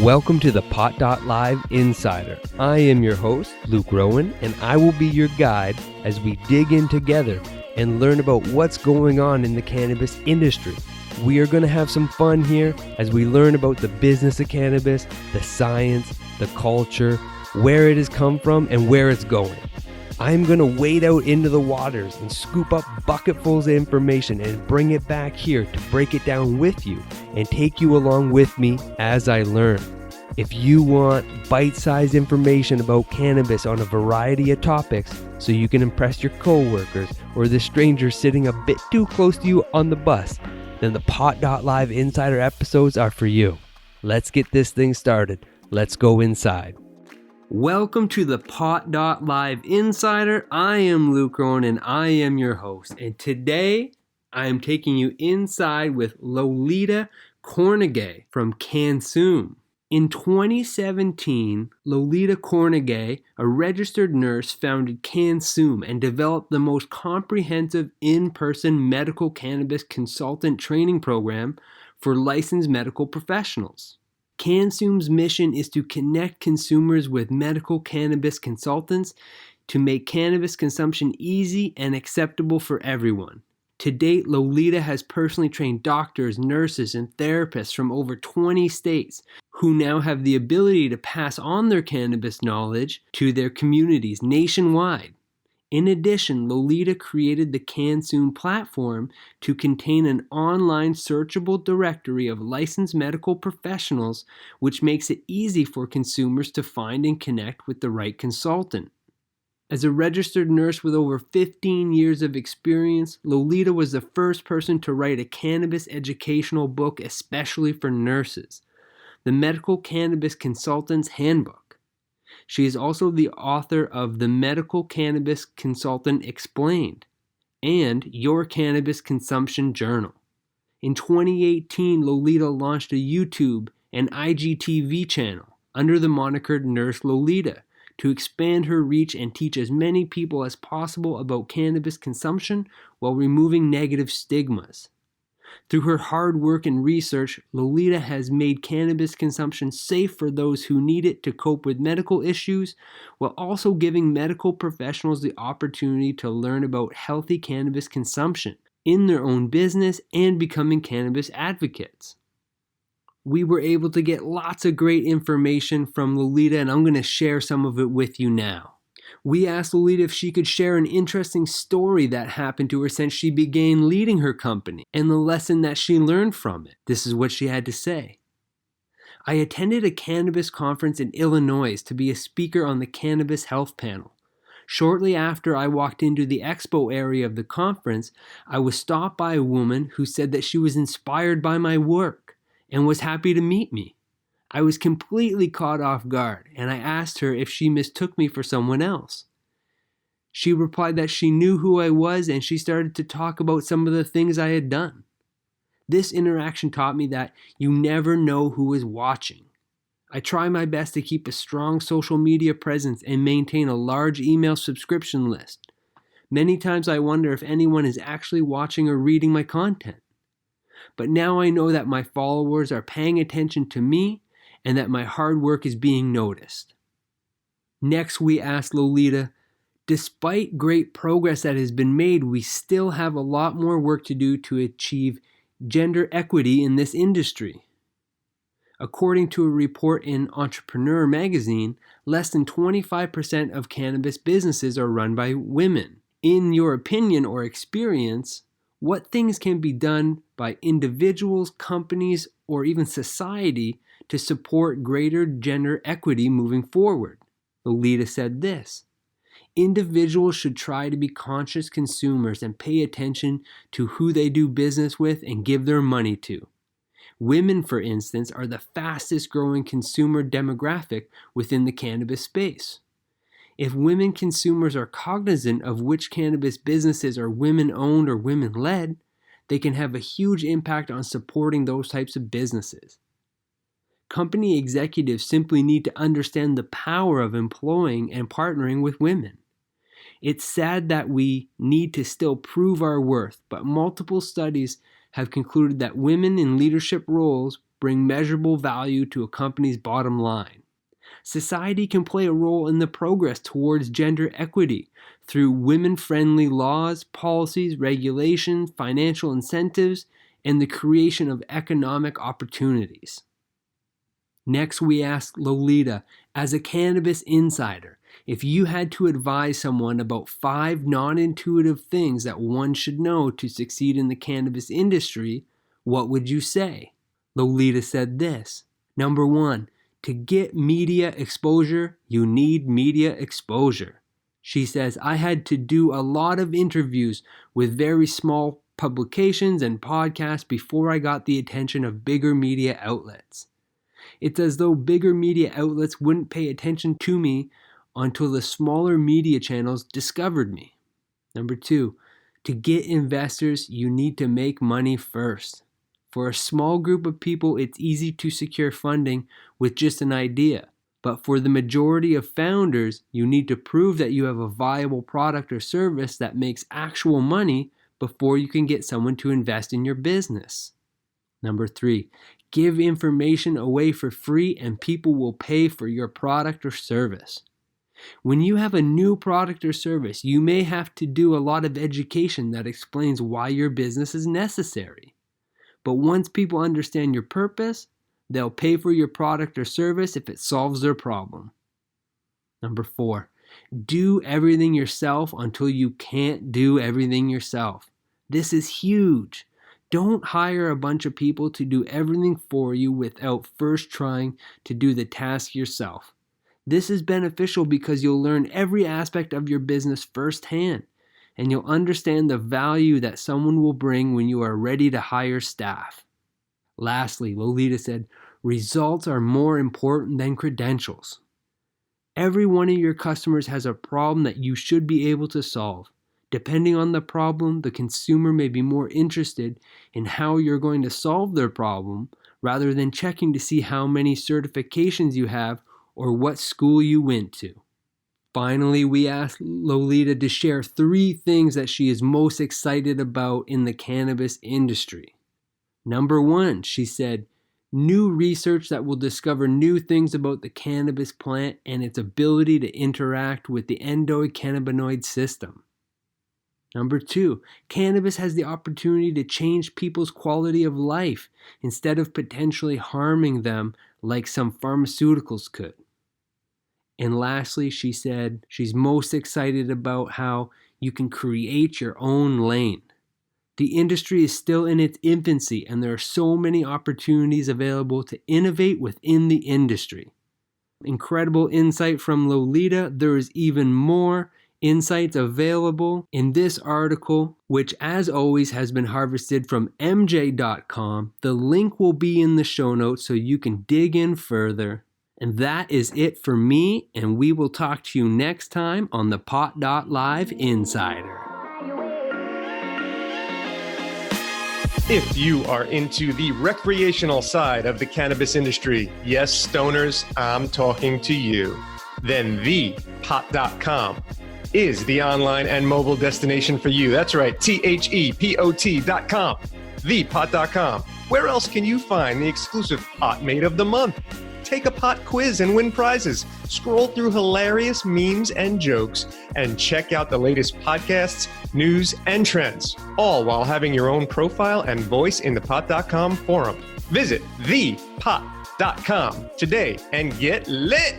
Welcome to the Pot.Live Insider. I am your host, Luke Rowan, and I will be your guide as we dig in together and learn about what's going on in the cannabis industry. We are going to have some fun here as we learn about the business of cannabis, the science, the culture, where it has come from, and where it's going. I'm going to wade out into the waters and scoop up bucketfuls of information and bring it back here to break it down with you and take you along with me as I learn. If you want bite-sized information about cannabis on a variety of topics so you can impress your coworkers or the stranger sitting a bit too close to you on the bus, then the Pot.Live Insider episodes are for you. Let's get this thing started. Let's go inside. Welcome to the Pot.Live Insider. I am Luke Rowan and I am your host. And today I am taking you inside with Lolita Korneagay from Cansoom. In 2017, Lolita Korneagay, a registered nurse, founded Cansoom and developed the most comprehensive in-person medical cannabis consultant training program for licensed medical professionals. Cansoom's mission is to connect consumers with medical cannabis consultants to make cannabis consumption easy and acceptable for everyone. To date, Lolita has personally trained doctors, nurses, and therapists from over 20 states who now have the ability to pass on their cannabis knowledge to their communities nationwide. In addition, Lolita created the Cansoom platform to contain an online searchable directory of licensed medical professionals, which makes it easy for consumers to find and connect with the right consultant. As a registered nurse with over 15 years of experience, Lolita was the first person to write a cannabis educational book especially for nurses, the Medical Cannabis Consultant's Handbook. She is also the author of the Medical Cannabis Consultant Explained and Your Cannabis Consumption Journal. In 2018, Lolita launched a YouTube and IGTV channel under the moniker Nurse Lolita to expand her reach and teach as many people as possible about cannabis consumption while removing negative stigmas. Through her hard work and research, Lolita has made cannabis consumption safe for those who need it to cope with medical issues, while also giving medical professionals the opportunity to learn about healthy cannabis consumption in their own business and becoming cannabis advocates. We were able to get lots of great information from Lolita, and I'm going to share some of it with you now. We asked Lolita if she could share an interesting story that happened to her since she began leading her company and the lesson that she learned from it. This is what she had to say. I attended a cannabis conference in Illinois to be a speaker on the cannabis health panel. Shortly after I walked into the expo area of the conference, I was stopped by a woman who said that she was inspired by my work and was happy to meet me. I was completely caught off guard, and I asked her if she mistook me for someone else. She replied that she knew who I was, and she started to talk about some of the things I had done. This interaction taught me that you never know who is watching. I try my best to keep a strong social media presence and maintain a large email subscription list. Many times I wonder if anyone is actually watching or reading my content. But now I know that my followers are paying attention to me and that my hard work is being noticed. Next, we asked Lolita, despite great progress that has been made, we still have a lot more work to do to achieve gender equity in this industry. According to a report in Entrepreneur magazine, less than 25% of cannabis businesses are run by women. In your opinion or experience, what things can be done by individuals, companies, or even society to support greater gender equity moving forward? Lolita said this: individuals should try to be conscious consumers and pay attention to who they do business with and give their money to. Women, for instance, are the fastest growing consumer demographic within the cannabis space. If women consumers are cognizant of which cannabis businesses are women-owned or women-led, they can have a huge impact on supporting those types of businesses. Company executives simply need to understand the power of employing and partnering with women. It's sad that we need to still prove our worth, but multiple studies have concluded that women in leadership roles bring measurable value to a company's bottom line. Society can play a role in the progress towards gender equity through women-friendly laws, policies, regulations, financial incentives, and the creation of economic opportunities. Next, we asked Lolita, as a cannabis insider, if you had to advise someone about 5 non-intuitive things that one should know to succeed in the cannabis industry, what would you say? Lolita said this. Number 1, to get media exposure, you need media exposure. She says, I had to do a lot of interviews with very small publications and podcasts before I got the attention of bigger media outlets. It's as though bigger media outlets wouldn't pay attention to me until the smaller media channels discovered me. Number 2, to get investors, you need to make money first. For a small group of people, it's easy to secure funding with just an idea. But for the majority of founders, you need to prove that you have a viable product or service that makes actual money before you can get someone to invest in your business. Number 3, give information away for free and people will pay for your product or service. When you have a new product or service, you may have to do a lot of education that explains why your business is necessary. But once people understand your purpose, they'll pay for your product or service if it solves their problem. Number 4, do everything yourself until you can't do everything yourself. This is huge. Don't hire a bunch of people to do everything for you without first trying to do the task yourself. This is beneficial because you'll learn every aspect of your business firsthand, and you'll understand the value that someone will bring when you are ready to hire staff. Lastly, Lolita said, results are more important than credentials. Every one of your customers has a problem that you should be able to solve. Depending on the problem, the consumer may be more interested in how you're going to solve their problem rather than checking to see how many certifications you have or what school you went to. Finally, we asked Lolita to share 3 things that she is most excited about in the cannabis industry. Number 1, she said, new research that will discover new things about the cannabis plant and its ability to interact with the endocannabinoid system. Number 2, cannabis has the opportunity to change people's quality of life instead of potentially harming them like some pharmaceuticals could. And lastly, she said she's most excited about how you can create your own lane. The industry is still in its infancy, and there are so many opportunities available to innovate within the industry. Incredible insight from Lolita. There is even more insights available in this article, which as always has been harvested from MJ.com. The link will be in the show notes so you can dig in further. And that is it for me, and we will talk to you next time on the Pot.Live Insider. If you are into the recreational side of the cannabis industry, yes, stoners, I'm talking to you, then the Pot.com is the online and mobile destination for you. That's right, THEPOT.com, thepot.com. Where else can you find the exclusive Pot Made of the Month? Take a pot quiz and win prizes. Scroll through hilarious memes and jokes and check out the latest podcasts, news, and trends, all while having your own profile and voice in the Pot.com forum. Visit thepot.com today and get lit.